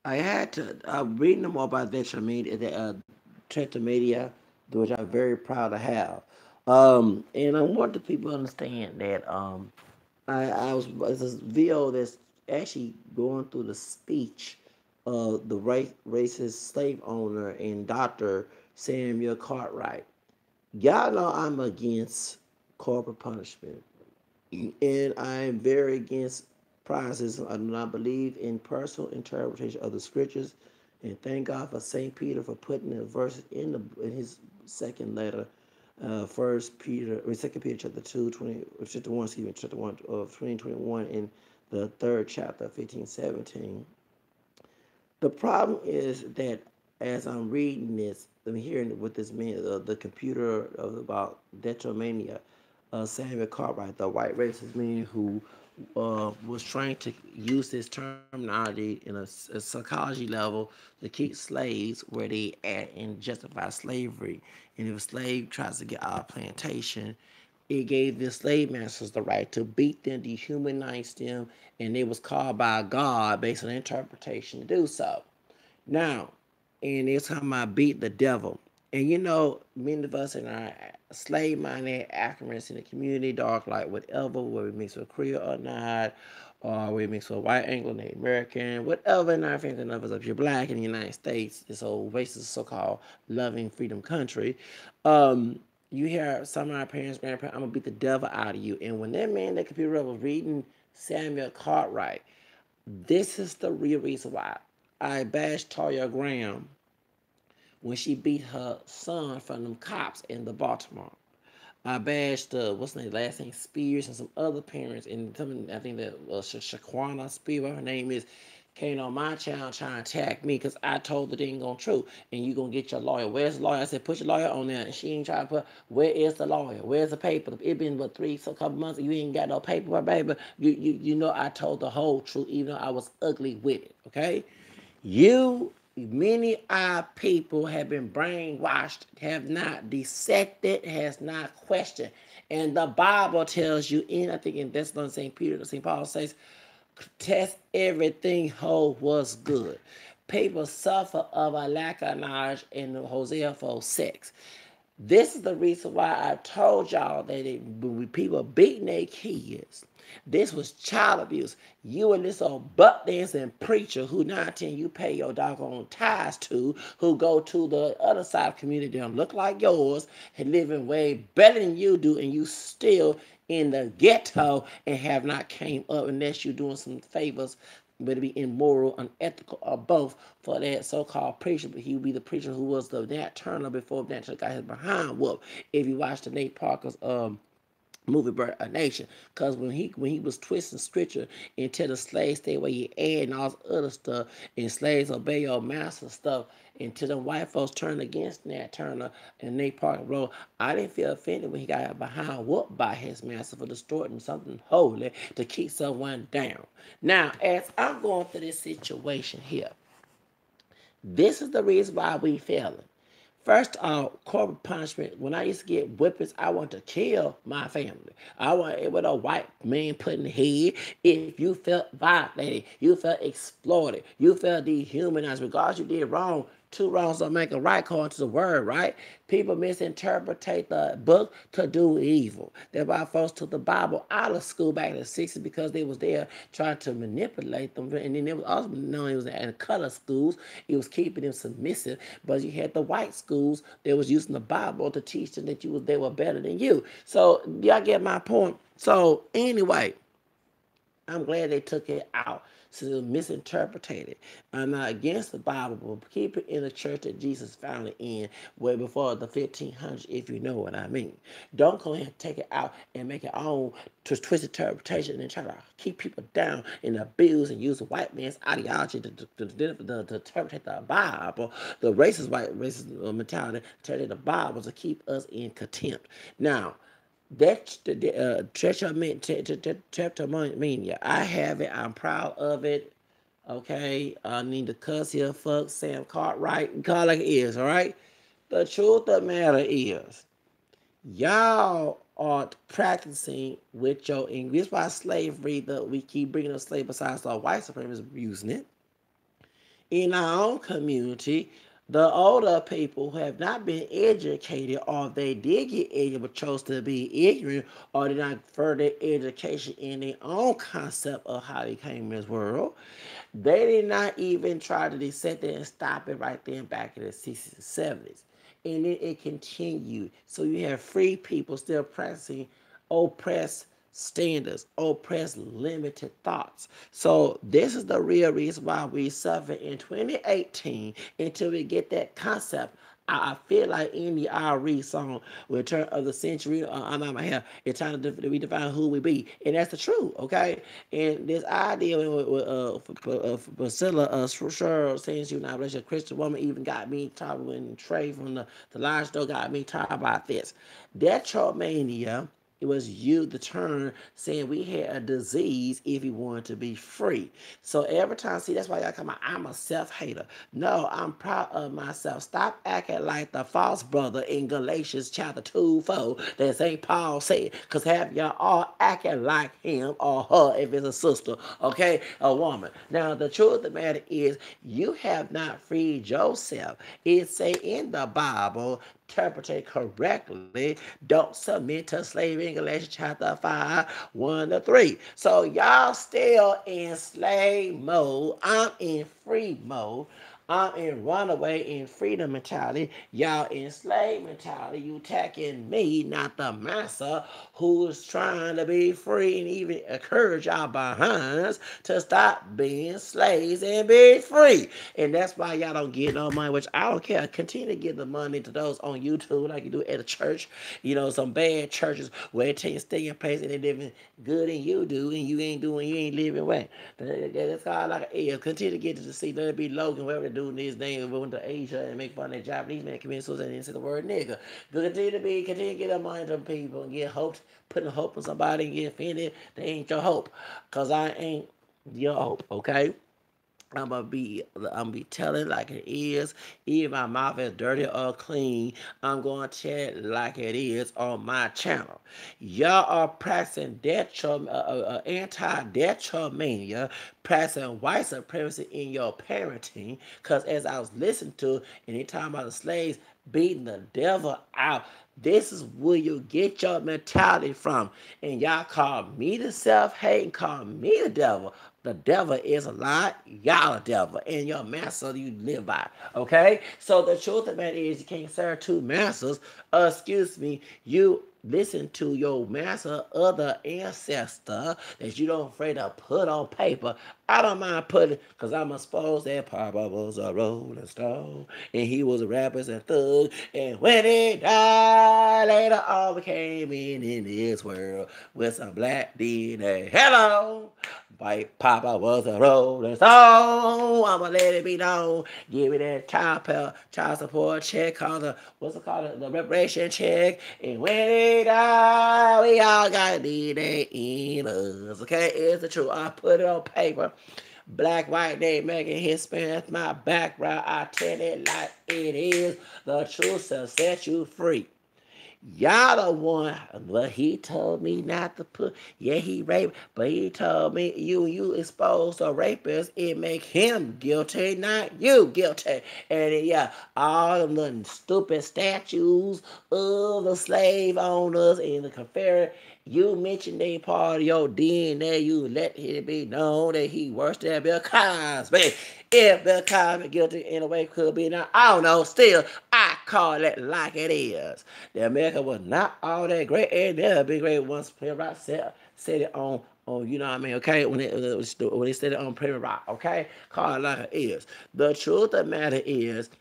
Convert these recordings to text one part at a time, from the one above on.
I had to reading more about Drapetomania, which I'm very proud to have. And I want the people to understand that I was this video that's actually going through the speech of the racist slave owner and Doctor Samuel Cartwright. Y'all know I'm against corporal punishment, and I'm very against prizes. I do not believe in personal interpretation of the scriptures. And thank God for Saint Peter for putting the verse in his second letter, Second Peter chapter 2, chapter 1, excuse me, chapter 1 of 2021, and the third chapter 15:17. The problem is that as I'm reading this, I'm hearing what this means, the computer of about Drapetomania, Samuel Cartwright, the white racist man who was trying to use this terminology in a psychology level to keep slaves where they at and justify slavery. And if a slave tries to get out of plantation, it gave the slave masters the right to beat them, dehumanize them, and they was called by God based on interpretation to do so. Now, and it's how I beat the devil. And you know, many of us in our slave minded accuracy in the community, dark light, whatever, whether we mix with Creole or not, or we mix with white, Anglo, Native American, whatever in our family and others, if you're black in the United States, this old racist so called loving freedom country, you hear some of our parents, grandparents, I'm gonna beat the devil out of you. And when that man, that computer was reading Samuel Cartwright, this is the real reason why I bashed Toya Graham when she beat her son from them cops in the Baltimore. I bashed what's the name, last name Spears and some other parents and some I think that Shaquana Spears, whatever her name is, came on my channel trying to attack me because I told her they ain't gonna true and you gonna get your lawyer. Where's the lawyer? I said put your lawyer on there and she ain't trying to put where is the lawyer? Where's the paper? It been what couple months and you ain't got no paper, baby. You know I told the whole truth even though I was ugly with it. Okay, many our people have been brainwashed, have not dissected, has not questioned. And the Bible tells you I think in Thessalonians, St. Peter, St. Paul says, test everything, hold what's good. People suffer of a lack of knowledge in Hosea 4:6. This is the reason why I told y'all that when people beating their kids, this was child abuse. You and this old butt dancing preacher who 19 you pay your doggone tithes to, who go to the other side of the community that don't look like yours and living way better than you do, and you still in the ghetto and have not came up unless you're doing some favors, whether it be immoral, unethical, or both, for that so-called preacher. But he would be the preacher who was the Nat Turner before Nat Turner got his behind whooped. If you watch the Nate Parker's movie Birth a Nation, because when he was twisting scripture and tell the slaves stay where you at and all this other stuff, and slaves obey your master stuff, until the white folks turned against Nat Turner and Nate Parker wrote, I didn't feel offended when he got behind whooped by his master for distorting something holy to keep someone down. Now, as I'm going through this situation here, this is the reason why we failing. First, corporal punishment. When I used to get whippings, I want to kill my family. I want it with a white man put in the head. If you felt violated, you felt exploited, you felt dehumanized, regardless you did wrong. Two wrongs don't make a right according to the word, right? People misinterpret the book to do evil. That's why folks took the Bible out of school back in the 60s because they was there trying to manipulate them. And then it was also known it was in color schools. It was keeping them submissive. But you had the white schools that was using the Bible to teach them that they were better than you. So y'all get my point. So anyway, I'm glad they took it out since it was misinterpreted. I'm not against the Bible, but keep it in the church that Jesus found it in, way before the 1500s, if you know what I mean. Don't go ahead and take it out and make it own to twist interpretation and try to keep people down and abuse and use the white man's ideology to interpret the Bible, the racist white racist mentality, to interpret the Bible to keep us in contempt. Now, that's the Drapetomania. I have it. I'm proud of it. Okay. I need to cuss here. Fuck Sam Cartwright. Call like it is. All right. The truth of the matter is, y'all are practicing with your English. That's why slavery, we keep bringing up slavery besides the white supremacists abusing it. in our own community, the older people who have not been educated, or if they did get educated but chose to be ignorant, or did not further education in their own concept of how they came in this world, they did not even try to sit there and stop it right then back in the 60s and 70s. And then it continued. So you have free people still practicing oppressed standards, oppressed limited thoughts. So this is the real reason why we suffer in 2018 until we get that concept. I feel like in the RE song, Return of the Century, I'm not my hair, it's trying to redefine who we be. And that's the truth, okay? And this idea with Priscilla, sure, since you're not a Christian woman, even got me talking when Trey from the large store got me talking about this. Drapetomania, it was you, the term, saying we had a disease if you wanted to be free. So every time, see, that's why y'all come out, I'm a self-hater. No, I'm proud of myself. Stop acting like the false brother in Galatians chapter 2:4 that St. Paul said. Because have y'all all acting like him or her if it's a sister, okay, a woman. Now, the truth of the matter is you have not freed yourself. It say in the Bible, interpreted correctly, don't submit to slavery in Galatians chapter 5, 1-3. So y'all still in slave mode. I'm in free mode. I'm in runaway in freedom mentality. Y'all in slave mentality. You attacking me, not the master who is trying to be free, and even encourage y'all behinds to stop being slaves and be free. And that's why y'all don't get no money, which I don't care. Continue to give the money to those on YouTube like you do at a church. You know, some bad churches where they tell you stay in place and they're living good and you do, and you ain't living well. That's all like it is. Continue to get to see, let it be Logan, whoever they do these names, went to Asia and make fun of that Japanese man committing suicide and didn't say the word nigga. Continue to get a mind to people and get hope, putting hope in somebody and get offended. They ain't your hope. Cause I ain't your hope, okay? I'm gonna be telling like it is. Even my mouth is dirty or clean, I'm gonna tell it like it is on my channel. Y'all are practicing anti-detromania, practicing white supremacy in your parenting. Cause as I was listening to, and they talking about the slaves beating the devil out. This is where you get your mentality from. And y'all call me the self-hate, call me the devil. The devil is a lie. Y'all a devil. And your master you live by. Okay? So the truth of the matter is you can't serve two masters. Excuse me. You listen to your master, other ancestor that you don't afraid to put on paper. I don't mind putting, because I'm supposed that Papa was a rolling stone, and he was a rapper and thug, and when he died, later on we came in this world with some black DNA. Hello! White Papa was a rolling stone. I'ma let it be known. Give me that child support check, called the reparation check, and when he died, we all got DNA in us. Okay, it's the truth. I put it on paper. Black, white, they making Hispanic. That's my background. I tell it like it is. The truth shall set you free. Y'all the one, but he told me not to put, yeah, he raped, but he told me you exposed a rapist, it make him guilty, not you guilty. And yeah, all them little stupid statues of the slave owners and the Confederate, you mentioned they part of your DNA, you let it be known that he worse than Bill Cosby. If Bill Cosby guilty in a way could be now, I don't know, still, I call it like it is. The America was not all that great, and they'll be great once Player Rock said it on, you know what I mean, okay, when they said it on Player Rock, okay, call it like it is. The truth of the matter is,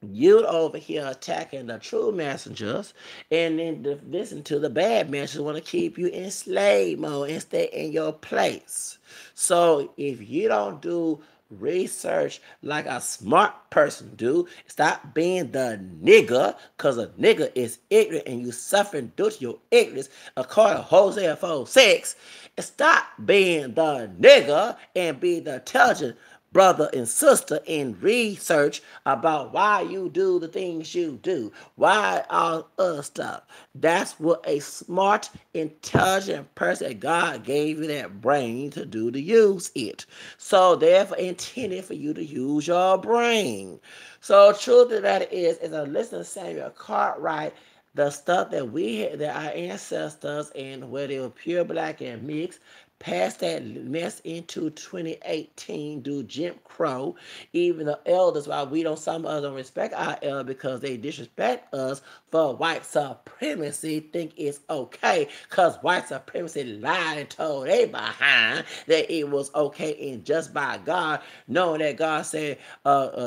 you over here attacking the true messengers, and then listen to the bad messengers want to keep you in slave mode and stay in your place. So if you don't do research like a smart person do, stop being the nigga, because a nigga is ignorant and you suffering due to your ignorance, according to Hosea 4:6. Stop being the nigga and be the intelligent brother and sister, and research about why you do the things you do, why all other stuff. That's what a smart, intelligent person, God gave you that brain to do, to use it. So therefore intended for you to use your brain. So truth of that is a listen to Samuel Cartwright, the stuff that we had, that our ancestors, and where they were pure black and mixed, passed that mess into 2018 do Jim Crow. Even the elders, while we don't, some of us don't respect our elders because they disrespect us for white supremacy, think it's okay because white supremacy lied and told they behind that it was okay and just by God, knowing that God said,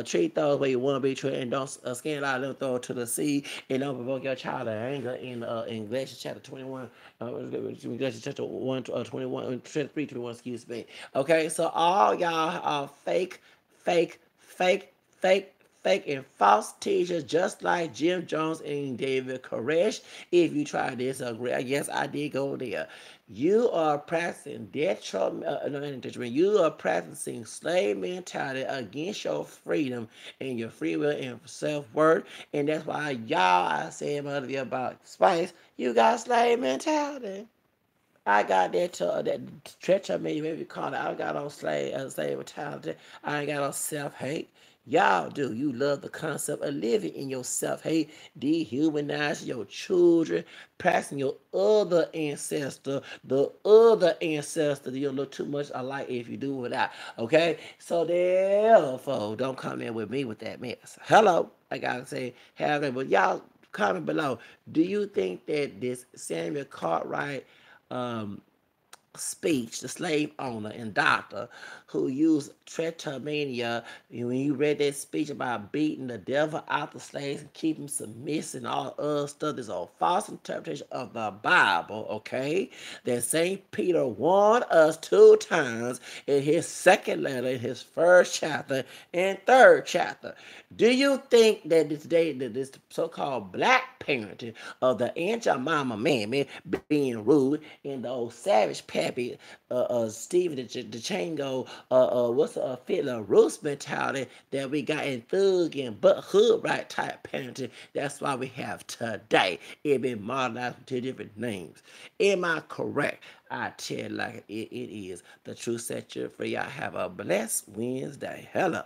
treat those where you want to be treated and don't skin out them, throw it to the sea, and don't provoke your child to anger in Galatians chapter 21, Galatians chapter 1, 21, 23, 21, excuse me. Okay, so all y'all are fake, fake, fake, and false teachers, just like Jim Jones and David Koresh. If you try to disagree, yes, I did go there. You are practicing you are practicing slave mentality against your freedom and your free will and self-worth. And that's why y'all, I said earlier about Spice, you got slave mentality. I got that stretch of me, maybe call it. I got on slave mentality. I ain't got on self hate. Y'all do. You love the concept of living in your self hate, dehumanizing your children, practicing your other ancestor, the other ancestor. You'll look too much alike if you do without. Okay? So therefore, don't come in with me with that mess. Hello. I gotta say, have it. But y'all comment below. Do you think that this Samuel Cartwright speech, the slave owner and doctor who used Drapetomania, when you read that speech about beating the devil out the slaves and keeping them submissive and all other stuff, there's a false interpretation of the Bible, okay? That St. Peter warned us 2 times in his second letter, in his first chapter and third chapter. Do you think that this so-called black parenting of the Aunt Jemima mammy being rude and the old savage pappy, Stephen the Chango, what's Fiddler Roost mentality that we got in thug and but hood right type parenting? That's why we have today. It been modernized with 2 different names. Am I correct? I tell you like it is. The truth set you free. Y'all have a blessed Wednesday. Hello.